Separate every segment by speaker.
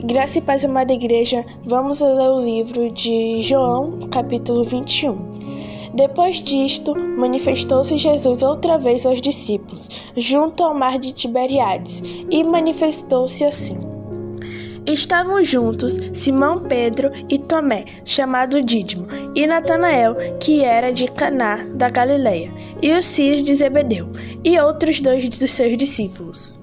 Speaker 1: Graça e paz, amada igreja, vamos ler o livro de João, capítulo 21. Depois disto, manifestou-se Jesus outra vez aos discípulos, junto ao mar de Tiberíades, e manifestou-se assim. Estavam juntos Simão Pedro e Tomé, chamado Dídimo, e Natanael, que era de Caná da Galileia, e os filhos de Zebedeu, e outros dois dos seus discípulos.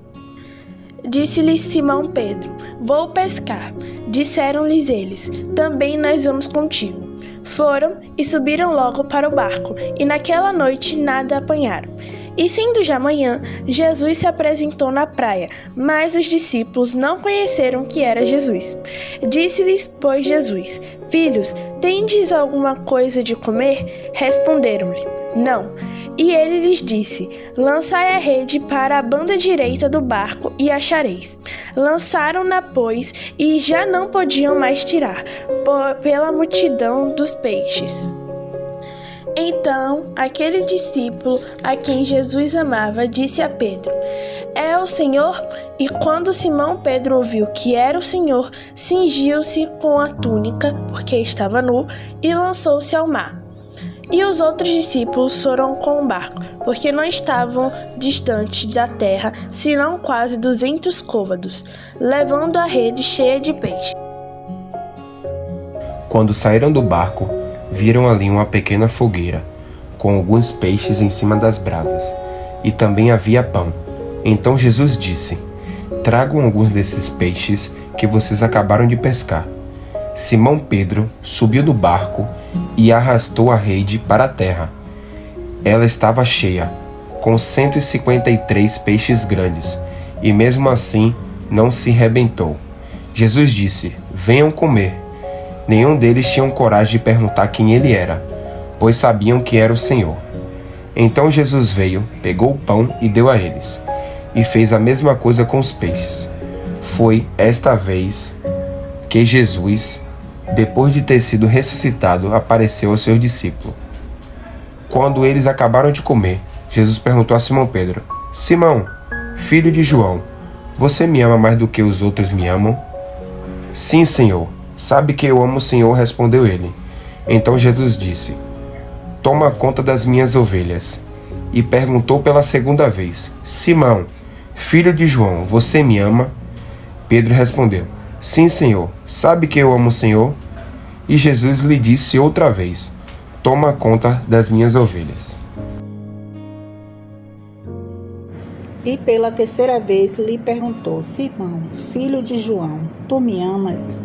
Speaker 1: Disse-lhes Simão Pedro: Vou pescar. Disseram-lhes eles: Também nós vamos contigo. Foram e subiram logo para o barco, e naquela noite nada apanharam. E sendo já manhã, Jesus se apresentou na praia, mas os discípulos não conheceram que era Jesus. Disse-lhes, pois, Jesus: Filhos, tendes alguma coisa de comer? Responderam-lhe: Não. E ele lhes disse: Lançai a rede para a banda direita do barco e achareis. Lançaram-na, pois, e já não podiam mais tirar, pela multidão dos peixes. Então, aquele discípulo a quem Jesus amava disse a Pedro: É o Senhor? E quando Simão Pedro ouviu que era o Senhor, cingiu-se com a túnica, porque estava nu, e lançou-se ao mar. E os outros discípulos foram com o barco, porque não estavam distantes da terra, senão quase 200 côvados, levando a rede cheia de peixe.
Speaker 2: Quando saíram do barco, viram ali uma pequena fogueira, com alguns peixes em cima das brasas, e também havia pão. Então Jesus disse: Tragam alguns desses peixes que vocês acabaram de pescar. Simão Pedro subiu no barco e arrastou a rede para a terra. Ela estava cheia, com 153 peixes grandes, e mesmo assim não se rebentou. Jesus disse: Venham comer. Nenhum deles tinha coragem de perguntar quem ele era, pois sabiam que era o Senhor. Então Jesus veio, pegou o pão e deu a eles, e fez a mesma coisa com os peixes. Foi esta vez que Jesus, depois de ter sido ressuscitado, apareceu aos seus discípulos. Quando eles acabaram de comer, Jesus perguntou a Simão Pedro: Simão, filho de João, você me ama mais do que os outros me amam? Sim, Senhor. Sabe que eu amo o Senhor, respondeu ele. Então Jesus disse: Toma conta das minhas ovelhas. E perguntou pela segunda vez: Simão, filho de João, você me ama? Pedro respondeu: Sim, Senhor. Sabe que eu amo o Senhor? E Jesus lhe disse outra vez: Toma conta das minhas ovelhas.
Speaker 3: E pela terceira vez lhe perguntou: Simão, filho de João, tu me amas?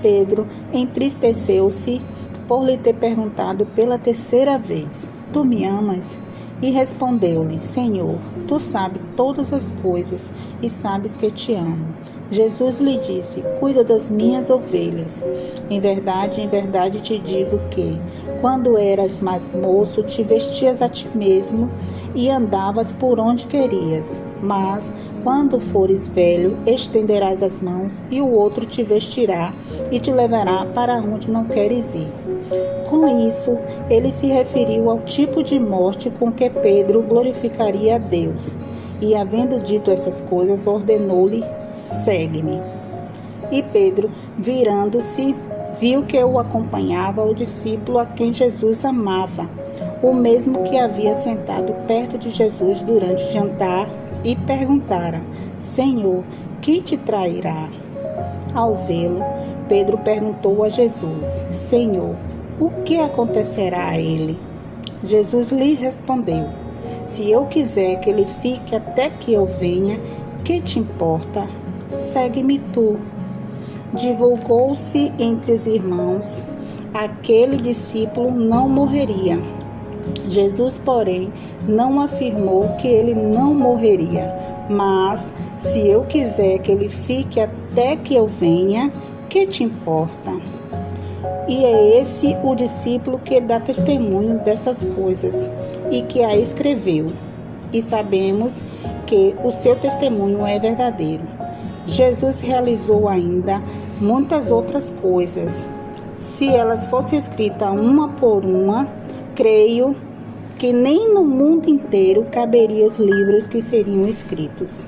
Speaker 3: Pedro entristeceu-se por lhe ter perguntado pela terceira vez: Tu me amas? E respondeu-lhe: Senhor, tu sabes todas as coisas e sabes que te amo. Jesus lhe disse: Cuida das minhas ovelhas. Em verdade te digo que, quando eras mais moço, te vestias a ti mesmo e andavas por onde querias. Mas, quando fores velho, estenderás as mãos e o outro te vestirá e te levará para onde não queres ir. Com isso, ele se referiu ao tipo de morte com que Pedro glorificaria a Deus. E, havendo dito essas coisas, ordenou-lhe: Segue-me. E Pedro, virando-se, viu que o acompanhava o discípulo a quem Jesus amava, o mesmo que havia sentado perto de Jesus durante o jantar, e perguntara: Senhor, quem te trairá? Ao vê-lo, Pedro perguntou a Jesus: Senhor, o que acontecerá a ele? Jesus lhe respondeu: Se eu quiser que ele fique até que eu venha, que te importa? Segue-me tu. Divulgou-se entre os irmãos: aquele discípulo não morreria. Jesus, porém, não afirmou que ele não morreria, mas se eu quiser que ele fique até que eu venha, que te importa? E é esse o discípulo que dá testemunho dessas coisas e que a escreveu. E sabemos que o seu testemunho é verdadeiro. Jesus realizou ainda muitas outras coisas. Se elas fossem escritas uma por uma, creio que nem no mundo inteiro caberiam os livros que seriam escritos.